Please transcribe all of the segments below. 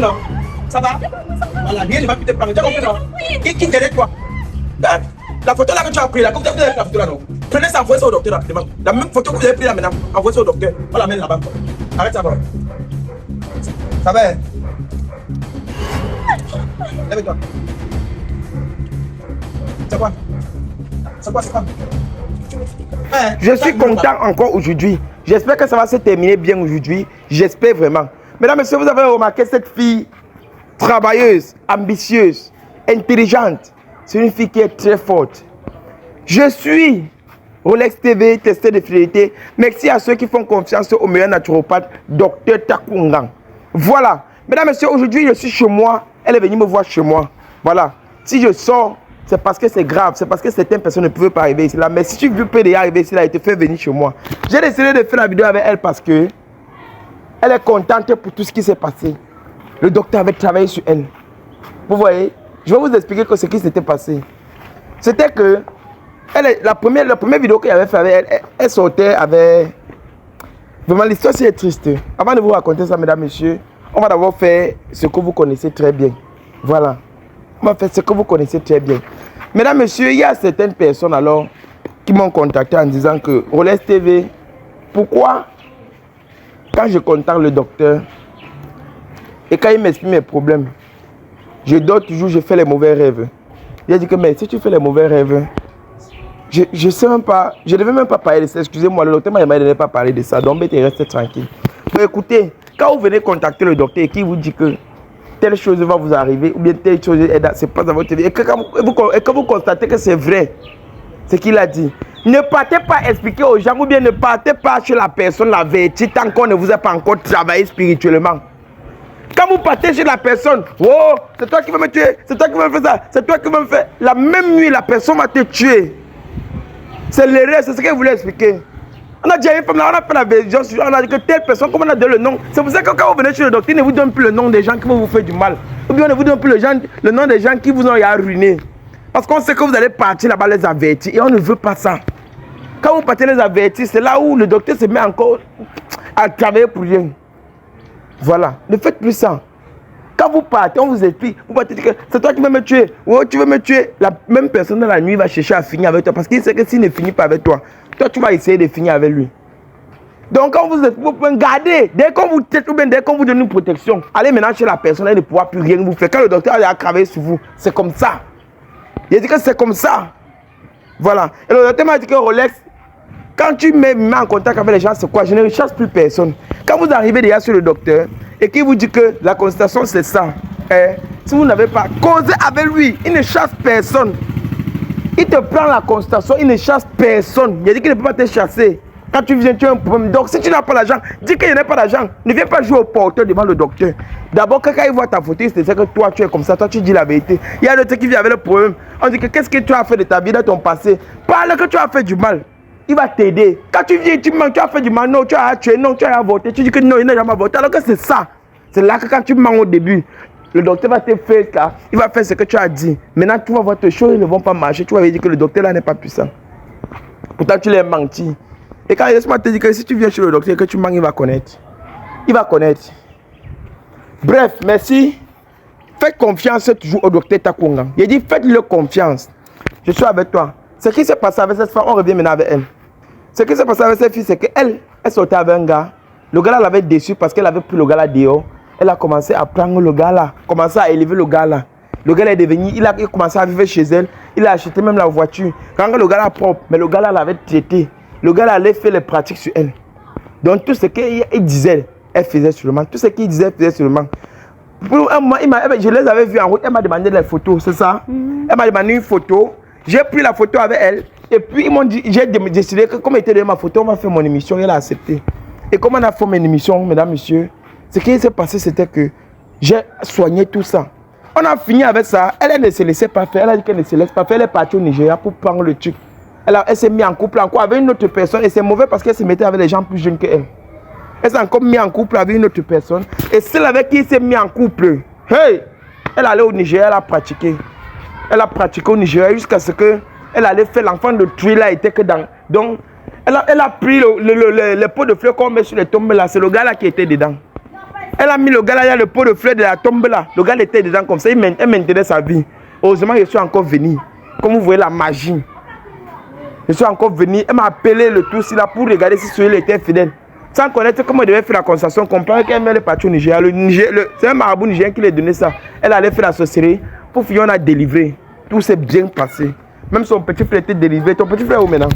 compris non? Ça va? Voilà, rien ne va plus te prendre. Tu as compris non? Qui derrière toi? La photo là que tu as pris là, comme tu as pris la photo là, non? Prenez ça, envoyez ça au docteur rapidement. La même photo que vous avez pris là maintenant, envoyez ça au docteur. On l'amène là-bas. Arrête ça, bro. Ça va? Lève-toi. C'est quoi? C'est quoi? Je suis content encore aujourd'hui. J'espère que ça va se terminer bien aujourd'hui. J'espère vraiment. Mesdames, messieurs, vous avez remarqué cette fille travailleuse, ambitieuse, intelligente. C'est une fille qui est très forte. Je suis Rolex TV, testeur de fidélité. Merci à ceux qui font confiance au meilleur naturopathe, Dr Takungang. Voilà. Mesdames, messieurs, aujourd'hui, je suis chez moi. Elle est venue me voir chez moi. Voilà. Si je sors, c'est parce que c'est grave. C'est parce que certaines personnes ne pouvaient pas arriver ici là. Mais si tu veux peut arriver ici là, elle te fait venir chez moi. J'ai décidé de faire la vidéo avec elle parce que elle est contente pour tout ce qui s'est passé. Le docteur avait travaillé sur elle. Vous voyez, je vais vous expliquer ce qui s'était passé. C'était que la première vidéo qu'elle avait fait avec elle, elle sortait avec... Vraiment, l'histoire c'est triste. Avant de vous raconter ça, mesdames, messieurs, on va d'abord faire ce que vous connaissez très bien. Voilà. On va faire ce que vous connaissez très bien. Mesdames, messieurs, il y a certaines personnes alors qui m'ont contacté en disant que Rolex TV, pourquoi quand je contacte le docteur et quand il m'explique mes problèmes, je dors toujours, je fais les mauvais rêves. Il a dit que mais si tu fais les mauvais rêves, je sais même pas, je ne devais même pas parler de ça. Excusez-moi, le docteur m'a demandé de ne pas parler de ça. Donc, restez tranquille. Mais écoutez, quand vous venez contacter le docteur et qu'il vous dit que telle chose va vous arriver, ou bien telle chose c'est pas dans votre vie, et que vous constatez que c'est vrai, ce qu'il a dit, ne partez pas expliquer aux gens, ou bien ne partez pas chez la personne la vérité tant qu'on ne vous a pas encore travaillé spirituellement. Quand vous partez chez la personne, oh, c'est toi qui vas me tuer, c'est toi qui vas me faire ça, c'est toi qui vas me faire. La même nuit, la personne va te tuer. C'est l'erreur, c'est ce qu'elle voulait expliquer. On a déjà une femme là, on a fait la vérification, on a dit que telle personne, comment on a donné le nom. C'est pour ça que quand vous venez chez le docteur, il ne vous donne plus le nom des gens qui vont vous faire du mal. Ou bien on ne vous donne plus le nom des gens qui vous ont ruiné. Parce qu'on sait que vous allez partir là-bas les avertir et on ne veut pas ça. Quand vous partez les avertir, c'est là où le docteur se met encore à travailler pour rien. Voilà, ne faites plus ça. Quand vous partez, on vous explique, vous partez dire que c'est toi qui vas me tuer. Oh, tu veux me tuer. La même personne dans la nuit va chercher à finir avec toi parce qu'il sait que s'il ne finit pas avec toi, toi tu vas essayer de finir avec lui. Donc quand vous pouvez garder, dès qu'on vous tête ou bien dès qu'on vous donne une protection, allez maintenant chez la personne, elle ne pourra plus rien vous faire. Quand le docteur a travaillé sur vous, c'est comme ça. Il a dit que c'est comme ça. Voilà. Et le docteur m'a dit que Rolex, quand tu me mets en contact avec les gens, c'est quoi? Je ne recherche plus personne. Quand vous arrivez déjà sur le docteur et qu'il vous dit que la consultation c'est ça, si vous n'avez pas causé avec lui, il ne chasse personne. Il te prend la consultation, il ne chasse personne. Il a dit qu'il ne peut pas te chasser. Quand tu viens, tu as un problème. Donc si tu n'as pas l'argent, dis qu'il n'y a pas d'argent. Ne viens pas jouer au porteur devant le docteur. D'abord, quand il voit ta photo, il sait que toi tu es comme ça, toi tu dis la vérité. Il y a d'autres qui vient avec le problème. On dit que qu'est-ce que tu as fait de ta vie, de ton passé. Parle que tu as fait du mal. Il va t'aider. Quand tu viens, tu mens, tu as fait du mal, non, tu as tué, non, tu as voté, tu dis que non, il n'a jamais voté. Alors que c'est ça. C'est là que quand tu mens au début, le docteur va te faire ça. Il va faire ce que tu as dit. Maintenant, tu vas voir tes choses, ils ne vont pas marcher. Tu vas lui dire que le docteur là n'est pas puissant. Pourtant, tu l'as menti. Et quand laisse-moi te dire que si tu viens chez le docteur et que tu mens, il va connaître. Il va connaître. Bref, merci. Faites confiance toujours au docteur Takungang. Il dit faites-le confiance. Je suis avec toi. Ce qui s'est passé avec cette femme, on revient maintenant avec elle. Ce qui s'est passé avec cette fille, c'est qu'elle sortait avec un gars. Le gars là l'avait déçu parce qu'elle avait pris le gars là dehors. Elle a commencé à prendre le gars là, commencé à élever le gars là. Le gars là est devenu, il a commencé à vivre chez elle. Il a acheté même la voiture. Quand le gars là propre, mais le gars là l'avait traité. Le gars là allait faire les pratiques sur elle. Donc tout ce qu'il disait, elle faisait seulement. Tout ce qu'il disait, elle faisait seulement. Pour un mois, je les avais vus en route. Elle m'a demandé les photos, c'est ça? Elle m'a demandé une photo. J'ai pris la photo avec elle. Et puis ils m'ont dit, j'ai décidé que comme était de ma photo, on va faire mon émission. Elle a accepté. Et comme on a fait mon émission, mesdames, messieurs, ce qui s'est passé, c'était que j'ai soigné tout ça. On a fini avec ça. Elle ne se laissait pas faire. Elle a dit qu'elle ne se laisse pas faire. Elle est partie au Nigeria pour prendre le truc. Elle s'est mise en couple encore avec une autre personne. Et c'est mauvais parce qu'elle se mettait avec des gens plus jeunes qu'elle. Elle s'est encore mise en couple avec une autre personne. Et celle avec qui elle s'est mise en couple, hey, elle allait au Nigeria, elle a pratiqué. Elle a pratiqué au Nigeria jusqu'à ce qu'elle allait faire l'enfant de tuer là, était que dans. Donc, elle a pris les pots de fleurs qu'on met sur les tombes là. C'est le gars là qui était dedans. Elle a mis le gars là, il y a le pot de fleurs de la tombe là. Le gars était dedans comme ça, elle maintenait sa vie. Heureusement, je suis encore venu. Comme vous voyez la magie. Je suis encore venu. Elle m'a appelé le tout là pour regarder si celui-là était fidèle. Sans connaître comment elle devait faire la conversation, comprendre qu'elle est partie au Nigeria. C'est un marabout nigérien qui lui a donné ça. Elle allait faire la sorcellerie. Pour finir, on a délivré. Tout s'est bien passé. Même son petit frère était délivré. Ton petit frère est où maintenant?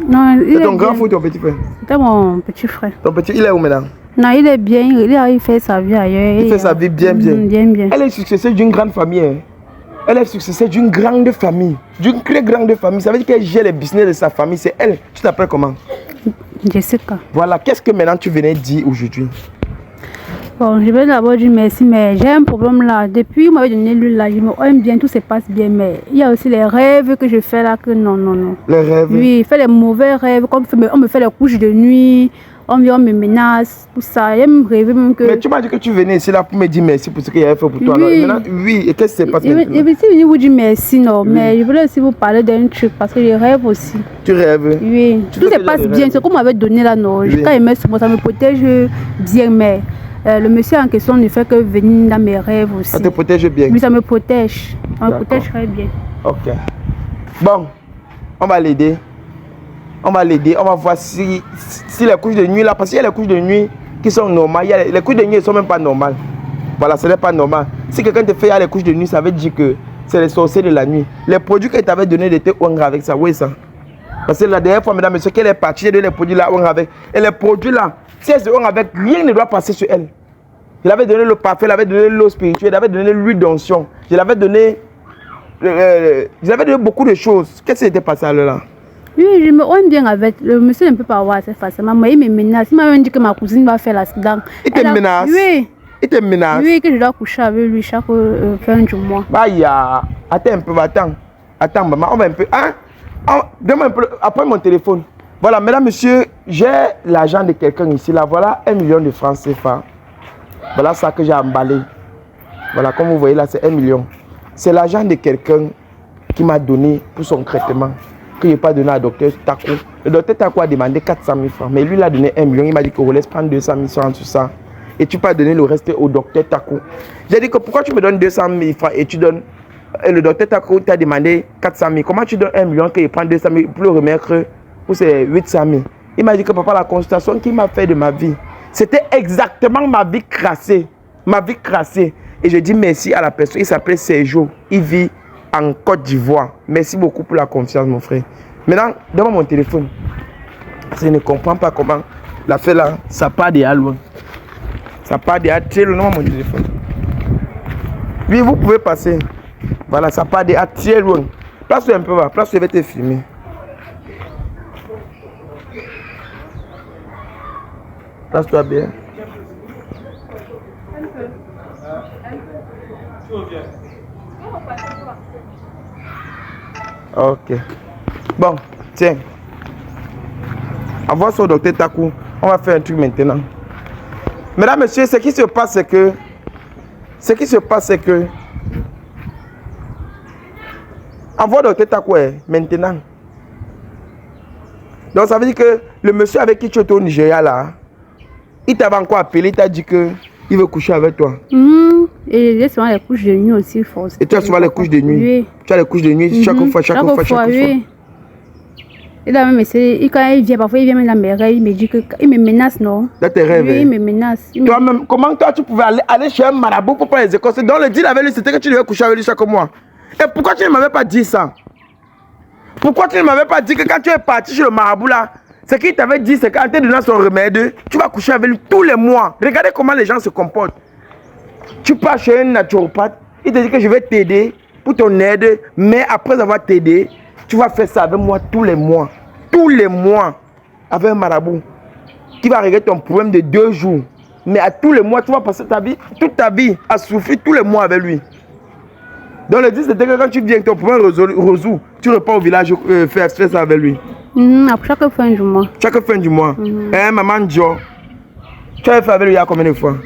Non, c'est ton grand frère ou ton petit frère? C'était mon petit frère. Ton petit, il est où maintenant? Non, il est bien. Il fait sa vie ailleurs. Il fait sa vie bien. Bien. Elle est successeur d'une grande famille. Hein. Elle est successeur d'une grande famille. D'une très grande famille. Ça veut dire qu'elle gère les business de sa famille. C'est elle. Tu t'appelles comment? Jessica. Voilà. Qu'est-ce que maintenant tu venais dire aujourd'hui? Bon, je vais d'abord dire merci, mais j'ai un problème là. Depuis que vous m'avez donné l'huile là, je me aime bien, tout se passe bien, mais il y a aussi les rêves que je fais là que non. Les rêves? Oui, faire les mauvais rêves, comme on me fait les couches de nuit, on me menace, tout ça. J'aime rêver même que... Mais tu m'as dit que tu venais ici là pour me dire merci pour ce qu'il y avait fait pour toi. Oui. Alors, maintenant, oui, et qu'est-ce qui s'est passé maintenant? Je vais venir vous dire merci, non, oui. Mais je voulais aussi vous parler d'un truc parce que je rêve aussi. Tu rêves? Oui, tout se passe bien, c'est comme vous m'avez donné là, non. Oui. Quand il met sur moi, ça me protège bien, mais... le monsieur en question ne fait que venir dans mes rêves aussi. Ça te protège bien? Oui, ça me protège. Ça me protège très bien. Ok. Bon, on va l'aider. On va voir si les couches de nuit là, parce qu'il y a les couches de nuit qui sont normales. Les couches de nuit ne sont même pas normales. Voilà, ce n'est pas normal. Si quelqu'un te fait les couches de nuit, ça veut dire que c'est les sorciers de la nuit. Les produits qu'elle t'avait donné étaient ouangra avec ça. Oui, ça. Parce que la dernière fois, mesdames et messieurs, qu'elle est partie, elle a donné les produits là ouangra avec. Et les produits là, si elle se ouangra avec, rien ne doit passer sur elle. Je l'avais donné le parfum, je l'avais donné l'eau spirituelle, je l'avais donné l'huile d'onction, je l'avais donné beaucoup de choses. Qu'est-ce qui s'était passé là? Oui, je me rends bien avec. Le monsieur ne peut pas voir assez facilement. Mais il me menace. Il m'a même dit que ma cousine va faire l'accident. Il te menace? Oui. Il te menace? Oui, que je dois coucher avec lui chaque fin du mois. Bah, attends un peu, attends, maman, on va un peu. Hein? Donne-moi un peu, après mon téléphone. Voilà, mesdames, messieurs, j'ai l'argent de quelqu'un ici, là. Voilà 1 million de francs CFA. Voilà ça que j'ai emballé. Voilà, comme vous voyez là, c'est 1 million. C'est l'argent de quelqu'un qui m'a donné pour son traitement, que je n'ai pas donné à docteur Takou. Le docteur Takou a demandé 400 000 francs, mais lui, il a donné 1 million. Il m'a dit qu'on laisse prendre 200 000 francs sur ça. Et tu peux donner le reste au docteur Takou. J'ai dit que pourquoi tu me donnes 200 000 francs et tu donnes. Et le docteur Takou t'a demandé 400 000. Comment tu donnes 1 million qu'il prend 200 000 pour le remettre pour ses 800 000? Il m'a dit que papa, la consultation qu'il m'a fait de ma vie, c'était exactement ma vie crassée. Ma vie crassée. Et je dis merci à la personne. Il s'appelle Sergio. Il vit en Côte d'Ivoire. Merci beaucoup pour la confiance, mon frère. Maintenant, donne-moi mon téléphone. Je ne comprends pas comment l'affaire là, ça part de loin. Ça part de très loin. Donne-moi mon téléphone. Oui, vous pouvez passer. Voilà, ça part de très loin. Place-toi un peu là. Place-toi, je vais te filmer. Place-toi bien. Ok. Bon, tiens. Envoie ça au docteur Takou. On va faire un truc maintenant. Mesdames, messieurs, ce qui se passe, c'est que... Envoie au docteur Takou maintenant. Donc ça veut dire que le monsieur avec qui tu étais au Nigeria là, il t'avait encore appelé, il t'a dit que il veut coucher avec toi. Et j'ai souvent les couches de nuit aussi. Et tu as souvent les couches de nuit? Oui. Tu as les couches de nuit chaque fois. Oui. Et là même, quand il vient, parfois il vient même dans mes rêves, il me dit qu'il me menace, non? Dans tes rêves? Oui, il me menace. Toi-même, comment toi tu pouvais aller chez un marabout pour prendre les écossais? Donc le deal avec lui, c'était que tu devais coucher avec lui chaque mois. Et pourquoi tu ne m'avais pas dit ça? Pourquoi tu ne m'avais pas dit que quand tu es parti chez le marabout là, ce qu'il t'avait dit, c'est qu'en te donnant son remède, tu vas coucher avec lui tous les mois. Regardez comment les gens se comportent. Tu pars chez un naturopathe, il te dit que je vais t'aider pour ton aide, mais après avoir t'aidé, tu vas faire ça avec moi tous les mois. Tous les mois, avec un marabout qui va régler ton problème de 2 jours. Mais à tous les mois, tu vas passer ta vie, toute ta vie, à souffrir tous les mois avec lui. Donc le 10, c'était que quand tu viens ton problème résolu, tu repars au village faire ça avec lui. Chaque fin du mois. Chaque fin du mois. Maman Jo, tu as fait avec lui il y a combien de fois?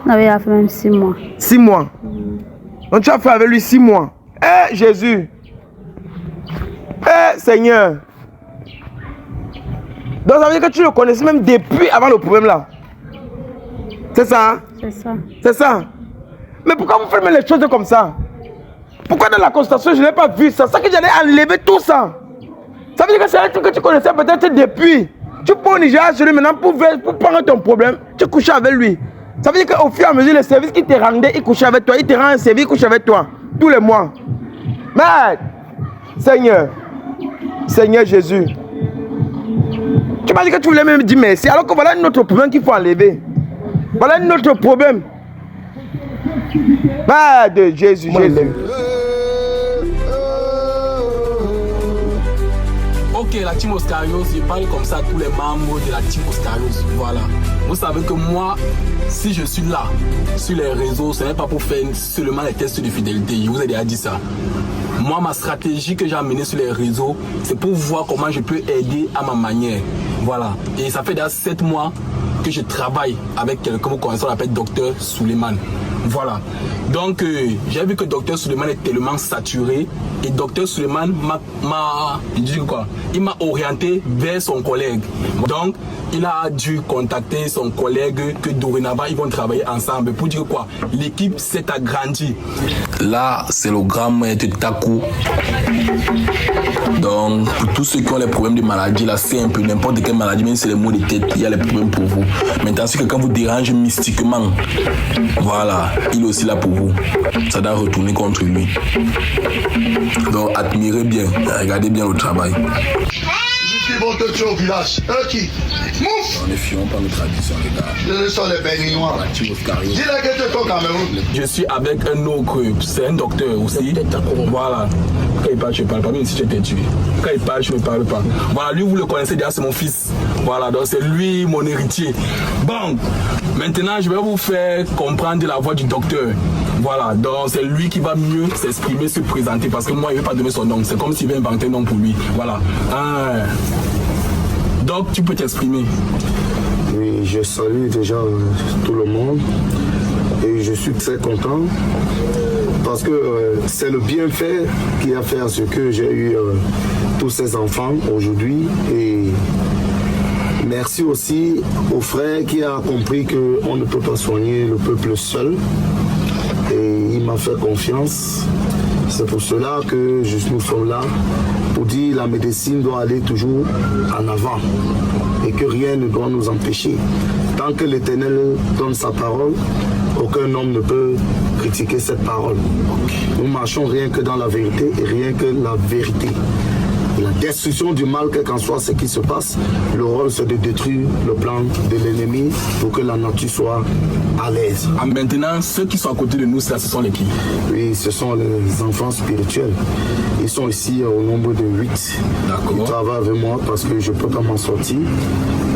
On avait fait même 6 mois. 6 mois. Donc tu as fait avec lui 6 mois. Jésus. Seigneur. Donc ça veut dire que tu le connaissais même depuis avant le problème là. C'est ça? C'est ça. C'est ça. Mais pourquoi vous faites les choses comme ça? Pourquoi dans la constatation, je n'ai pas vu ça? C'est que j'allais enlever tout ça. Ça veut dire que c'est un truc que tu connaissais peut-être depuis. Tu prends au Niger, celui maintenant pour prendre ton problème, tu couches avec lui. Ça veut dire qu'au fur et à mesure, le service qui te rendait, il couchait avec toi. Il te rend un service, il couche avec toi. Tous les mois. Mais, Seigneur, Seigneur Jésus, tu m'as dit que tu voulais même dire merci. Alors que voilà un autre problème qu'il faut enlever. Voilà un autre problème. Bah, de Jésus, Jésus. Ok, la team Oscarios, je parle comme ça à tous les membres de la team Oscarios. Voilà. Vous savez que moi, si je suis là, sur les réseaux, ce n'est pas pour faire seulement les tests de fidélité. Je vous ai déjà dit ça. Moi, ma stratégie que j'ai amenée sur les réseaux, c'est pour voir comment je peux aider à ma manière. Voilà. Et ça fait déjà 7 mois que je travaille avec quelqu'un, vous connaissez, on l'appelle Dr Suleiman. Voilà. Donc, j'ai vu que Dr Suleiman est tellement saturé et Dr Suleiman il m'a orienté vers son collègue. Donc, il a dû contacter son collègue que dorénavant, ils vont travailler ensemble. Pour dire quoi? L'équipe s'est agrandie. Là, c'est le grand maître Taku. Donc, pour tous ceux qui ont les problèmes de maladie, là, c'est un peu n'importe quelle maladie, même si c'est les maux de tête, il y a les problèmes pour vous. Maintenant, si quelqu'un vous dérange mystiquement, voilà, il est aussi là pour vous. Ça doit retourner contre lui. Donc, admirez bien, regardez bien le travail. Qui vont te tuer au village? Qui? Mouf! Ne fions pas nos traditions, les gars. Ce sont les Béninois. Dis-le que tu es au Cameroun. Je suis avec un autre, c'est un docteur aussi. Voilà. Quand il parle, je ne parle pas, même si tu étais tué. Quand il parle, je ne parle pas. Voilà, lui, vous le connaissez déjà, c'est mon fils. Voilà, donc c'est lui mon héritier. Bon, maintenant, je vais vous faire comprendre la voix du docteur. Voilà, donc c'est lui qui va mieux s'exprimer, se présenter, parce que moi, il ne veut pas donner son nom. C'est comme s'il veut inventer un nom pour lui. Voilà. Donc, tu peux t'exprimer. Oui, je salue déjà tout le monde et je suis très content parce que c'est le bienfait qui a fait à ce que j'ai eu tous ces enfants aujourd'hui. Et merci aussi au frère qui a compris qu'on ne peut pas soigner le peuple seul. Et il m'a fait confiance. C'est pour cela que nous sommes là pour dire que la médecine doit aller toujours en avant et que rien ne doit nous empêcher. Tant que l'Éternel donne sa parole, aucun homme ne peut critiquer cette parole. Nous marchons rien que dans la vérité et rien que la vérité. La destruction du mal, quel qu'en soit ce qui se passe, le rôle c'est de détruire le plan de l'ennemi pour que la nature soit à l'aise. Maintenant, ceux qui sont à côté de nous, ce sont les qui? Oui, ce sont les enfants spirituels. Ils sont ici au nombre de 8. Ils travaillent avec moi parce que je ne peux pas m'en sortir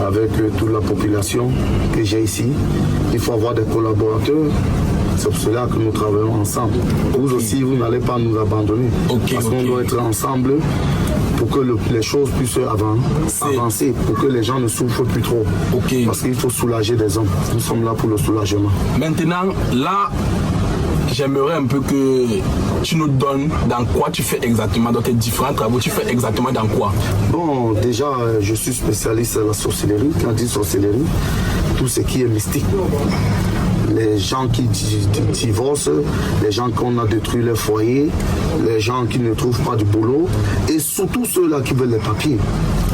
avec toute la population que j'ai ici. Il faut avoir des collaborateurs. C'est pour cela que nous travaillons ensemble. Vous aussi, vous n'allez pas nous abandonner. Parce qu'on doit être ensemble pour que les choses puissent avancer, pour que les gens ne souffrent plus trop. Parce qu'il faut soulager des hommes. Nous sommes là pour le soulagement. Maintenant, là, j'aimerais un peu que tu nous donnes dans quoi tu fais exactement, dans tes différents travaux, tu fais exactement dans quoi? Bon, déjà, je suis spécialiste à la sorcellerie. Quand on dit sorcellerie, tout ce qui est mystique. Les gens qui divorcent, les gens qu'on a détruit leur foyer, les gens qui ne trouvent pas du boulot et surtout ceux-là qui veulent les papiers.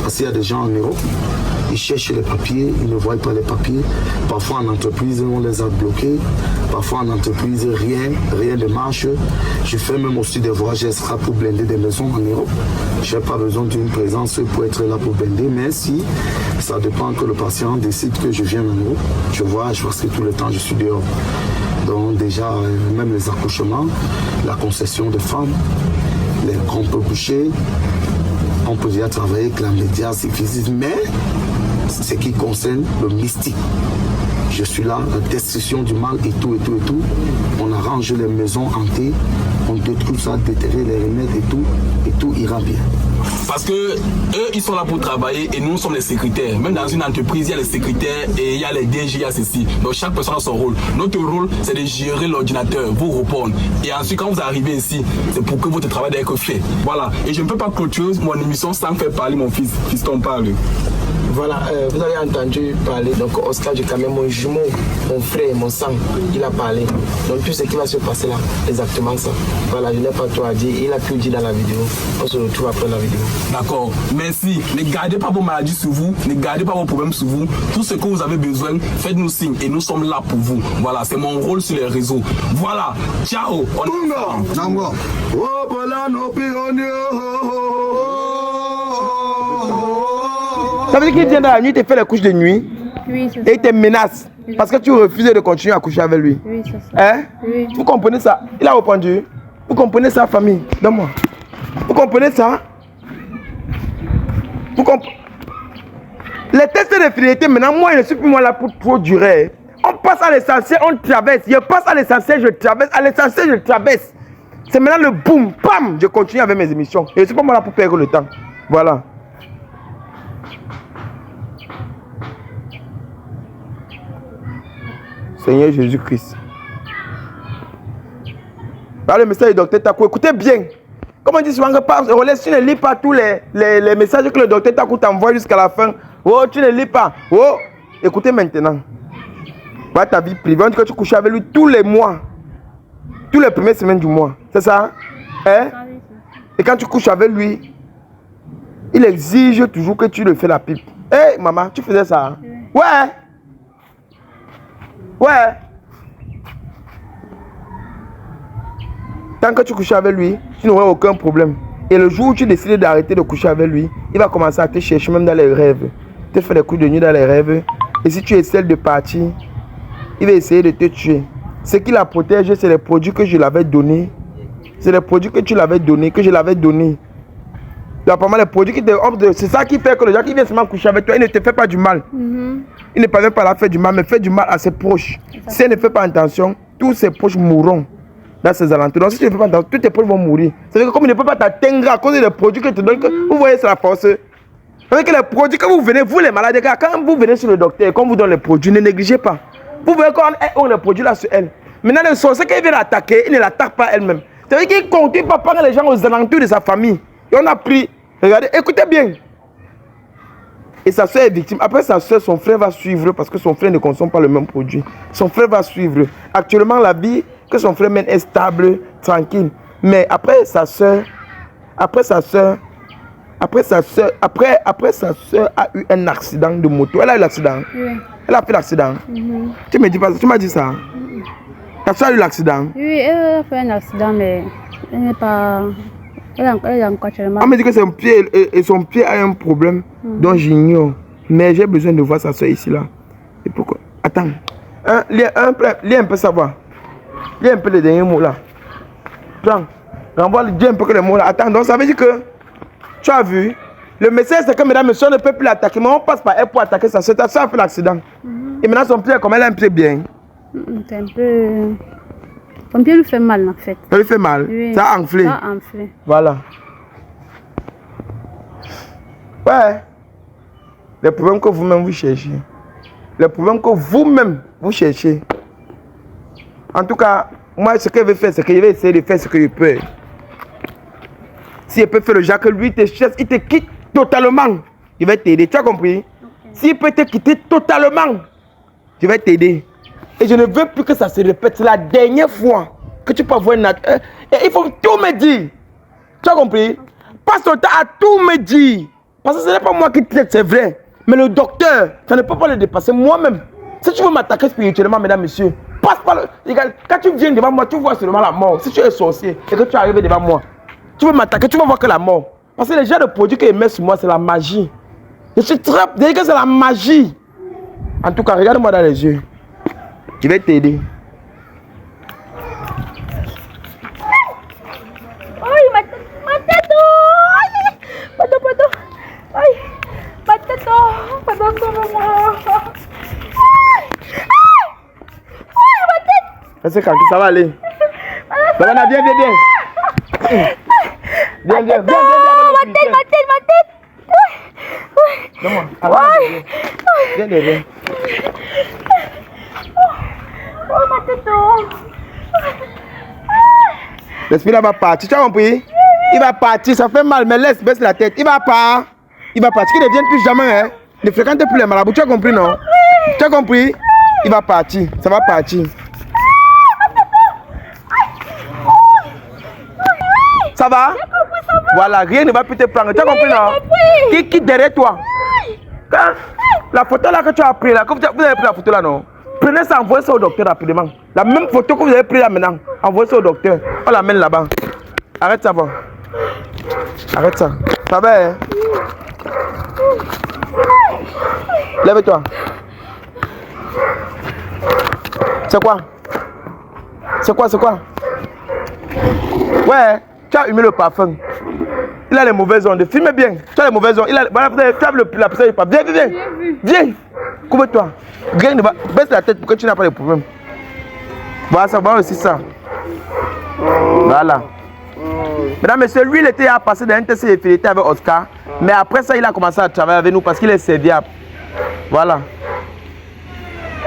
Parce qu'il y a des gens en Europe, ils cherchent les papiers, ils ne voient pas les papiers. Parfois en entreprise, on les a bloqués. Parfois en entreprise, rien ne marche. Je fais même aussi des voyages extra pour blinder des maisons en Europe. Je n'ai pas besoin d'une présence pour être là pour blinder, mais si ça dépend que le patient décide que je viens en Europe, je voyage parce que tout le temps je suis dehors. Donc déjà, même les accouchements, la concession de femmes, les groupes bouchés, on peut déjà travailler avec la médiation physique, mais ce qui concerne le mystique. Je suis là, la destruction du mal et tout. On arrange les maisons hantées, on détruit ça, déterrer les remèdes et tout ira bien. Parce que eux, ils sont là pour travailler et nous sommes les secrétaires. Même dans une entreprise, il y a les secrétaires et il y a les DG, il y a ceci. Donc chaque personne a son rôle. Notre rôle, c'est de gérer l'ordinateur, vous répondre. Et ensuite, quand vous arrivez ici, c'est pour que votre travail doit être fait. Voilà. Et je ne peux pas clôturer mon émission sans faire parler mon fils. Fiston parle. Voilà, vous avez entendu parler, donc Oscar du Cameroun, mon jumeau, mon frère, mon sang, il a parlé. Donc tout ce qui va se passer là, exactement ça. Voilà, je n'ai pas tout à dire, il a tout dit dans la vidéo. On se retrouve après la vidéo. D'accord, merci. Ne gardez pas vos maladies sur vous, ne gardez pas vos problèmes sur vous. Tout ce que vous avez besoin, faites-nous signe et nous sommes là pour vous. Voilà, c'est mon rôle sur les réseaux. Voilà, ciao. Ça veut dire qu'il vient dans la nuit, il te fait les couches de nuit. Oui, c'est ça. Et il te menace. Parce que tu refusais de continuer à coucher avec lui. Oui, c'est ça. Hein? Oui. Vous comprenez ça? Il a répondu. Vous comprenez ça, famille? Donne-moi. Vous comprenez ça? Vous comprenez? Les tests de fidélité, maintenant, moi, je ne suis plus moi là pour trop durer. On passe à l'essentiel, on traverse. Je passe à l'essentiel, je traverse. À l'essentiel, je traverse. C'est maintenant le boum, bam, je continue avec mes émissions. Je ne suis pas moi là pour perdre le temps. Voilà. Seigneur Jésus-Christ. Voilà le message du docteur Takou. Écoutez bien. Comme on dit souvent, tu ne lis pas tous les messages que le docteur Takou t'envoie jusqu'à la fin. Oh, tu ne lis pas. Oh, écoutez maintenant. Voilà ta vie privée. On dit que tu couches avec lui tous les mois. Tous les premières semaines du mois. C'est ça? Hein? Et quand tu couches avec lui, il exige toujours que tu le fais la pipe. Hé, hey, maman, tu faisais ça? Hein? Ouais. Ouais. Tant que tu couches avec lui, tu n'auras aucun problème. Et le jour où tu décides d'arrêter de coucher avec lui, il va commencer à te chercher même dans les rêves. Te faire des coups de nuit dans les rêves. Et si tu essaies de partir, il va essayer de te tuer. Ce qui la protège, c'est les produits que je l'avais donnés. C'est les produits que tu l'avais donnés, que je l'avais donnés. Il y a pas mal de produits qui te... C'est ça qui fait que le gars qui vient seulement coucher avec toi, il ne te fait pas du mal. Il ne parvient pas à la faire du mal, mais fait du mal à ses proches. Si elle ne fait pas attention, tous ses proches mourront dans ses alentours. Donc si tu ne fais pas attention, tous tes proches vont mourir. C'est-à-dire que comme il ne peut pas t'atteindre à cause des produits que tu donnes, vous voyez, c'est la force. C'est-à-dire que les produits, quand vous venez, vous les malades, quand vous venez sur le docteur et qu'on vous donne les produits, ne négligez pas. Vous voyez qu'on a les produits là sur elle. Maintenant, le sorcier, quand il vient l'attaquer, il ne l'attaque pas elle-même. C'est-à-dire qu'il ne continue pas par les gens aux alentours de sa famille. Et on a pris, regardez, écoutez bien. Et sa soeur est victime. Après sa soeur, son frère va suivre parce que son frère ne consomme pas le même produit. Son frère va suivre. Actuellement, la vie que son frère mène est stable, tranquille. Mais après sa soeur a eu un accident de moto. Elle a eu l'accident. Oui. Elle a fait l'accident. Tu me dis pas, tu m'as dit ça. Ta soeur a eu l'accident. Oui, elle a fait un accident, mais elle n'est pas... Elle est encore actuellement. On me dit que son pied a un problème dont j'ignore. Mais j'ai besoin de voir sa soeur ici là. Et pourquoi? Attends. Lis un peu savoir. Lis un peu les derniers mots là. Prends. Renvoie, dis un peu que les mots là. Attends, donc ça veut dire que tu as vu. Le message c'est que mesdames et soeurs ne peut plus l'attaquer. Mais on passe par elle pour attaquer sa soeur. Ta soeur a fait l'accident. Et maintenant son pied, comme elle a un pied bien. C'est un peu... Son pied lui fait mal en fait. Ça lui fait mal. Oui. Ça a enflé. Ça a enflé. Voilà. Ouais. Les problèmes que vous-même vous cherchez. Les problèmes que vous-même vous cherchez. En tout cas, moi ce que je vais faire, c'est que je vais essayer de faire ce que je peux. Si je peux faire le genre que lui te chasse, il te quitte totalement. Je vais t'aider. Tu as compris? Okay. S'il peut te quitter totalement, je vais t'aider. Et je ne veux plus que ça se répète. C'est la dernière fois que tu peux avoir une... Et il faut tout me dire. Tu as compris? Passe ton temps à tout me dire. Parce que ce n'est pas moi qui traite, c'est vrai. Mais le docteur, ça ne peut pas le dépasser. Moi-même, si tu veux m'attaquer spirituellement, mesdames, messieurs, passe par le... Regarde, quand tu viens devant moi, tu vois seulement la mort. Si tu es sorcier et que tu arrives devant moi, tu veux m'attaquer, tu vas voir que la mort. Parce que les gens de produits qu'ils mettent sur moi, c'est la magie. Je suis très... Je dis que c'est la magie. En tout cas, regarde-moi dans les yeux. Je vais t'aider. Aïe, ma tête. Pardon. Aïe, ma tête. Pardon, sauvez-moi. Aïe, ma tête. Reste calme, ça va aller. Savannah, viens. Viens. Ma tête. Donne-moi. Viens. Oh, ma tête. L'esprit là va partir, tu as compris? Il va partir, ça fait mal, mais baisse la tête. Il va pas. Qu'il ne vienne plus jamais, hein. Ne fréquente plus les marabouts. Tu as compris, non? Tu as compris? Il va partir. Ça va partir. Ça va? Voilà, rien ne va plus te prendre. Tu as compris, non? Qui derrière toi? La photo là que tu as pris là, vous avez pris la photo là, non? Prenez ça, envoyez ça au docteur rapidement. La même photo que vous avez pris là maintenant, envoyez ça au docteur. On l'amène là-bas. Arrête ça, bon. Arrête ça. Ça va, hein? Lève-toi. C'est quoi? C'est quoi? Ouais, tu as humé le parfum. Il a les mauvaises ondes. Filme bien. Tu as les mauvaises ondes. Voilà, tu as la personne. Viens. Coupe-toi. Baisse la tête pour que tu n'as pas de problème. Voilà, ça va aussi ça. Voilà. Mesdames, messieurs, lui, il était à passer d'un test de fidélité avec Oscar. Mais après ça, il a commencé à travailler avec nous parce qu'il est serviable. Voilà.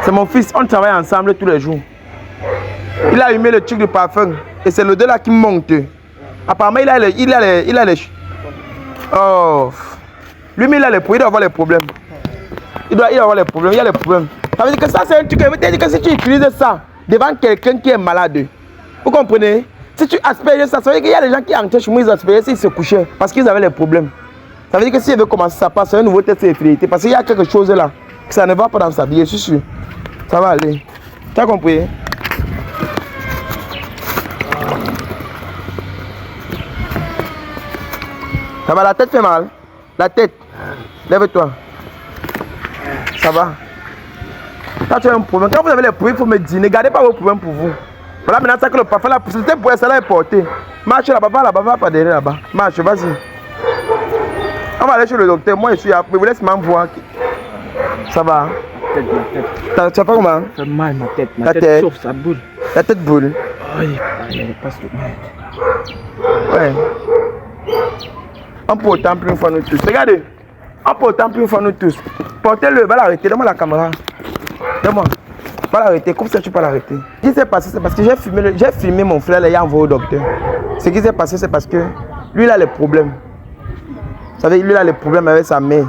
C'est mon fils. On travaille ensemble tous les jours. Il a allumé le truc de parfum. Et c'est l'odeur là qui monte. Apparemment, il a les... Oh. Lui, il a les problèmes. Il doit avoir les problèmes. Il doit avoir les problèmes. Il y a les problèmes. Ça veut dire que ça, c'est un truc. Ça veut dire que si tu utilises ça devant quelqu'un qui est malade, vous comprenez? Si tu asperges ça, ça veut dire qu'il y a des gens qui entraient chez moi, ils aspergeaient s'ils se couchaient parce qu'ils avaient les problèmes. Ça veut dire que s'il veut commencer, ça passe, c'est un nouveau test de fidélité. Parce qu'il y a quelque chose là que ça ne va pas dans sa vie, je suis sûr. Ça va aller. Tu as compris? Ça va, la tête fait mal. La tête. Lève-toi. Ça va. Quand tu as un problème, quand vous avez les problèmes, il faut me dire. Ne gardez pas vos problèmes pour vous. Voilà maintenant ça que le parfum là, c'était pour ça là est porté. Marche là-bas, va pas derrière là-bas. Marche, vas-y. On va aller chez le docteur. Moi je suis là. Je vous laisse m'en voir. Ça va. Tu as pas comment? Ça fait mal ma tête. Ma tête chauffe, ça boule. La tête boule. Oui, elle passe le mal. Ouais. On peut autant plus une fois nous tous. Regardez. On peut autant plus une fois nous tous. Portez-le, va l'arrêter. Donne-moi la caméra. Donne-moi. Va l'arrêter. Comme ça tu peux l'arrêter. Ce qui s'est passé, c'est parce que j'ai filmé mon frère et il a envoyé au docteur. Ce qui s'est passé, c'est parce que lui il a les problèmes. Vous savez, lui il a les problèmes avec sa mère.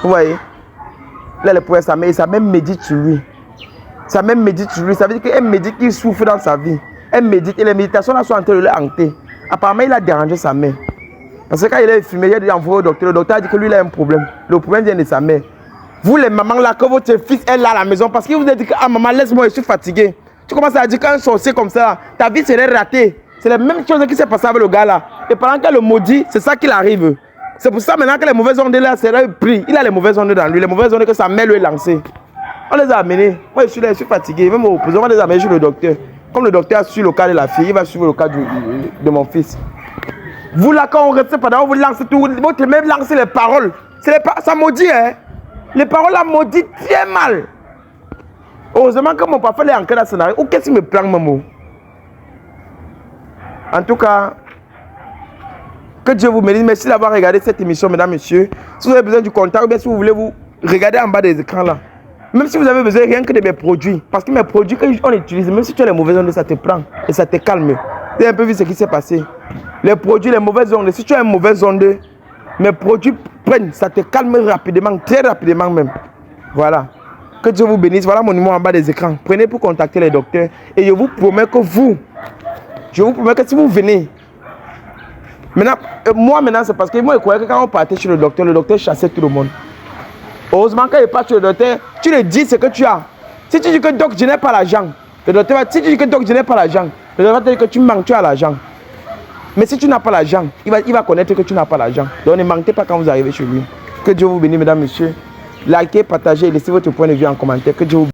Vous voyez? Il a les problèmes avec sa mère et sa mère médite sur lui. Sa mère médite sur lui. Ça veut dire qu'elle médite qu'il souffre dans sa vie. Elle médite et les méditations là sont en train de le hanter. Apparemment, il a dérangé sa mère. Parce que quand il est filmé, il a envoyé au docteur. Le docteur a dit que lui, il a un problème. Le problème vient de sa mère. Vous, les mamans là, que votre fils est là à la maison, parce qu'il vous a dit que, ah maman, laisse-moi, je suis fatigué. Tu commences à dire qu'un sorcier comme ça, ta vie serait ratée. C'est la même chose qui s'est passé avec le gars là. Et pendant qu'elle le maudit, c'est ça qu'il arrive. C'est pour ça maintenant que les mauvaises ondes là seraient prises. Il a les mauvaises ondes dans lui, les mauvaises ondes que sa mère lui a lancées. On les a amenées. Moi, je suis là, je suis fatigué. Même au opposé, on va les amener chez le docteur. Comme le docteur a suivi le cas de la fille, il va suivre le cas de mon fils. Vous là, quand on reste pendant, vous lancez tout, votre même lancez les paroles. Ça maudit, hein. Les paroles là maudit très mal. Heureusement que mon papa est ancré dans ce scénario. Ou qu'est-ce qui me prend, maman? En tout cas, que Dieu vous bénisse. Merci d'avoir regardé cette émission, mesdames, messieurs. Si vous avez besoin du contact, ou bien si vous voulez vous regarder en bas des écrans là. Même si vous avez besoin rien que de mes produits. Parce que mes produits qu'on utilise, même si tu as les mauvaises ondes, ça te prend et ça te calme. Vous avez un peu vu ce qui s'est passé. Les produits, les mauvaises ondes, si tu as une mauvaise onde, mes produits prennent, ça te calme rapidement, très rapidement même. Voilà. Que Dieu vous bénisse. Voilà mon numéro en bas des écrans. Prenez pour contacter les docteurs. Et je vous promets que si vous venez, maintenant, moi maintenant c'est parce que moi je croyais que quand on partait chez le docteur chassait tout le monde. Heureusement quand il part chez le docteur, tu lui dis ce que tu as. Si tu dis que doc, je n'ai pas l'argent, le docteur va, si tu dis que doc, je n'ai pas l'argent, le docteur va te dire que tu manques, tu as l'argent. Mais si tu n'as pas l'argent, il va connaître que tu n'as pas l'argent. Donc ne manquez pas quand vous arrivez chez lui. Que Dieu vous bénisse, mesdames, messieurs. Likez, partagez et laissez votre point de vue en commentaire. Que Dieu vous bénisse.